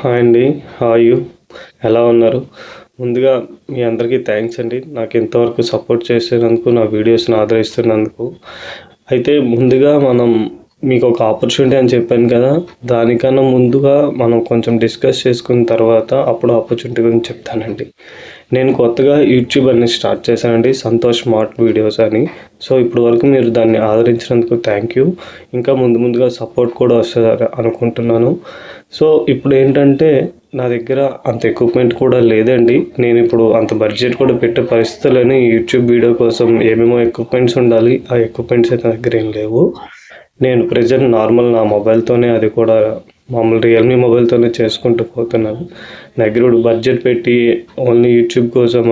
Hi అండి. Hi you ఎలా ఉన్నారు? ముందుగా మీ అందరికీ థ్యాంక్స్ అండి. నాకు ఇంతవరకు సపోర్ట్ చేసినందుకు, నా వీడియోస్ని ఆదరిస్తున్నందుకు. అయితే ముందుగా మీకు ఒక ఆపర్చునిటీ అని చెప్పాను కదా, దానికన్నా ముందుగా మనం కొంచెం డిస్కస్ చేసుకున్న తర్వాత అప్పుడు ఆపర్చునిటీ గురించి చెప్తానండి. నేను కొత్తగా యూట్యూబ్ అని స్టార్ట్ చేశానండి, సంతోష్ స్మార్ట్ వీడియోస్ అని. సో ఇప్పుడు వరకు మీరు దాన్ని ఆదరించినందుకు థ్యాంక్ యూ. ఇంకా ముందుగా సపోర్ట్ కూడా వస్తుంది అనుకుంటున్నాను. సో ఇప్పుడు ఏంటంటే నా దగ్గర అంత ఎక్విప్మెంట్ కూడా లేదండి. నేను ఇప్పుడు అంత బడ్జెట్ కూడా పెట్టే పరిస్థితులని యూట్యూబ్ వీడియో కోసం ఏమేమో ఎక్విప్మెంట్స్ ఉండాలి, ఆ ఎక్విప్మెంట్స్ అయితే నా దగ్గర ఏం లేవు. నేను ప్రెజెంట్ నార్మల్ నా మొబైల్తోనే, అది కూడా మామూలు రియల్మీ మొబైల్తోనే చేసుకుంటూ పోతున్నాను. నా దగ్గర బడ్జెట్ పెట్టి ఓన్లీ యూట్యూబ్ కోసం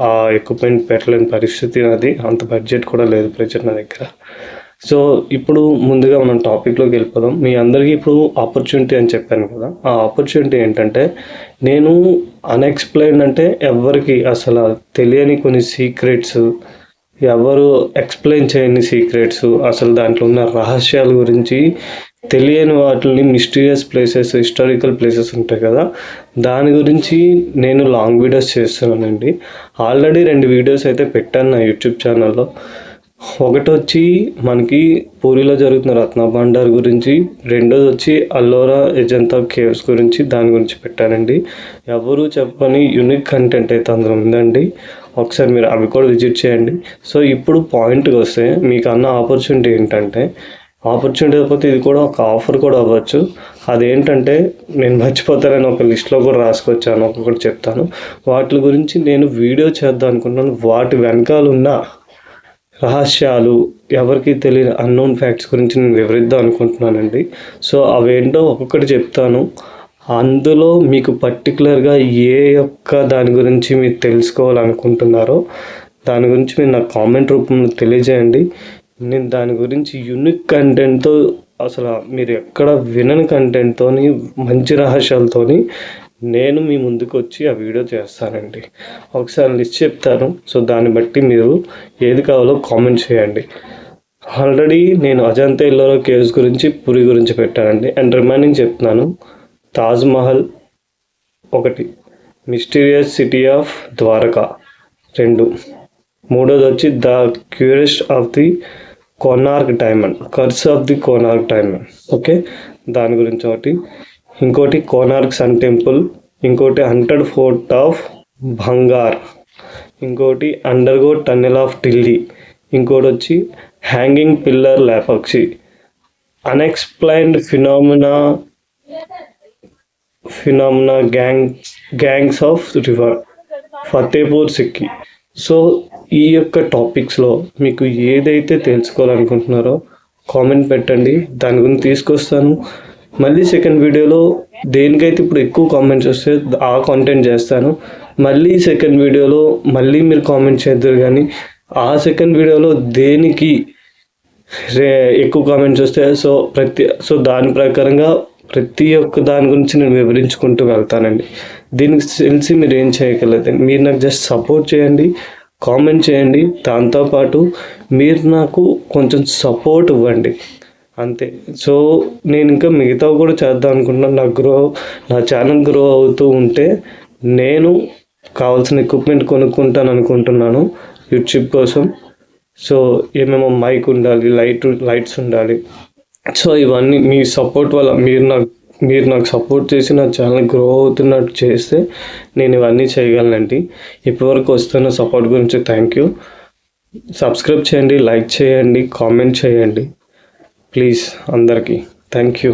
ఆ ఎక్విప్మెంట్ పెట్టలేని పరిస్థితి నాది. అంత బడ్జెట్ కూడా లేదు ప్రెజెంట్ నా దగ్గర. సో ఇప్పుడు ముందుగా మనం టాపిక్లోకి వెళ్ళిపోదాం. మీ అందరికీ ఇప్పుడు ఆపర్చునిటీ అని చెప్పాను కదా, ఆ ఆపర్చునిటీ ఏంటంటే నేను అన్ఎక్స్ప్లెయిన్ అంటే ఎవరికి అసలు తెలియని కొన్ని సీక్రెట్స్, ఎవరు ఎక్స్ప్లెయిన్ చేయని సీక్రెట్స్, అసలు దాంట్లో ఉన్న రహస్యాల గురించి, తెలియని వాటిని, మిస్టీరియస్ ప్లేసెస్, హిస్టారికల్ ప్లేసెస్ ఉంటాయి కదా, దాని గురించి నేను లాంగ్ వీడియోస్ చేస్తున్నానండి. ఆల్రెడీ 2 వీడియోస్ అయితే పెట్టాను నా యూట్యూబ్ ఛానల్లో. ఒకటి వచ్చి మనకి పూరిలో జరుగుతున్న రత్నభండార్ గురించి, రెండోది వచ్చి అల్లోరా అజంతా కేవ్స్ గురించి, దాని గురించి పెట్టానండి. ఎవరు చెప్పని యూనిక్ కంటెంట్ అయితే అందులో ఉందండి. ఒకసారి మీరు అవి కూడా విజిట్ చేయండి. సో ఇప్పుడు పాయింట్కి వస్తే, మీకు అన్న ఆపర్చునిటీ ఏంటంటే, ఆపర్చునిటీ అయిపోతే ఇది కూడా ఒక ఆఫర్ కూడా అవ్వచ్చు. అదేంటంటే నేను మర్చిపోతానని ఒక లిస్ట్లో కూడా రాసుకొచ్చాను, ఒక్కొక్కటి చెప్తాను. వాటి గురించి నేను వీడియో చేద్దాం అనుకుంటున్నాను. వాటి వెనకాల ఉన్న రహస్యాలు, ఎవరికి తెలియని అన్నోన్ ఫ్యాక్ట్స్ గురించి నేను వివరిద్దాం అనుకుంటున్నానండి. సో అవేంటో ఒక్కొక్కటి చెప్తాను. అందులో మీకు పర్టికులర్గా ఏ ఒక్క దాని గురించి మీరు తెలుసుకోవాలనుకుంటున్నారో దాని గురించి మీరు నాకు కామెంట్ రూపంలో తెలియజేయండి. నేను దాని గురించి యూనిక్ కంటెంట్తో, అసలు మీరు ఎక్కడ వినని కంటెంట్తో, మంచి రహస్యాలతోని నేను మీ ముందుకు వచ్చి ఆ వీడియో చేస్తానండి. ఒకసారి లిస్ట్ చెప్తాను. సో దాన్ని బట్టి మీరు ఏది కావాలో కామెంట్ చేయండి. ఆల్రెడీ నేను అజంతా ఎల్లోరా కేవ్స్ గురించి, పురి గురించి పెట్టానండి. అండ్ రిమైనింగ్ చెప్తున్నాను. Taj Mahal 1, mysterious city of Dwarka 2, మూడోది వచ్చి the curse of the Konark diamond, curse of the Konark diamond. Okay, దాని గురించి ఒకటి. ఇంకోటి కోనార్క్ సన్ టెంపుల్, ఇంకోటి హంటెడ్ ఫోర్ట్ ఆఫ్ బంగార్, ఇంకోటి అండర్గో టన్నెల్ ఆఫ్ ఢిల్లీ, ఇంకోటి వచ్చి hanging pillar Lepakshi, unexplained phenomena gangs of river, Fatehpur Sikri. So ఈ యొక్క టాపిక్స్లో మీకు ఏదైతే తెలుసుకోవాలనుకుంటున్నారో కామెంట్ పెట్టండి, దాని గురించి తీసుకొస్తాను. మళ్ళీ సెకండ్ వీడియోలో దేనికైతే ఇప్పుడు ఎక్కువ కామెంట్స్ వస్తే ఆ కాంటెంట్ చేస్తాను. మళ్ళీ సెకండ్ వీడియోలో మళ్ళీ మీరు కామెంట్ చేద్దరు, కానీ ఆ సెకండ్ వీడియోలో దేనికి ఎక్కువ కామెంట్స్ వస్తే సో దాని ప్రకారంగా ప్రతి ఒక్క దాని గురించి నేను వివరించుకుంటూ వెళ్తానండి. దీనికి తెలిసి మీరు ఏం చేయగలరు, మీరు నాకు జస్ట్ సపోర్ట్ చేయండి, కామెంట్ చేయండి. దాంతోపాటు మీరు నాకు కొంచెం సపోర్ట్ ఇవ్వండి, అంతే. సో నేను ఇంకా మిగతావి కూడా చేద్దాం అనుకుంటున్నాను. నా ఛానల్ గ్రో అవుతూ ఉంటే నేను కావాల్సిన ఎక్విప్మెంట్ కొనుక్కుంటాను అనుకుంటున్నాను యూట్యూబ్ కోసం. సో ఏమేమో మైక్ ఉండాలి, లైట్స్ ఉండాలి. సో ఇవన్నీ మీ సపోర్ట్ వల్ల, మీరు నాకు సపోర్ట్ చేసి నా ఛానల్ గ్రో అవుతున్నట్టు చేస్తే నేను ఇవన్నీ చేయగలనండి. ఇప్పటివరకు వస్తున్న సపోర్ట్ గురించి థ్యాంక్ యూ. సబ్స్క్రైబ్ చేయండి, లైక్ చేయండి, కామెంట్ చేయండి ప్లీజ్ అందరికీ. Thank you.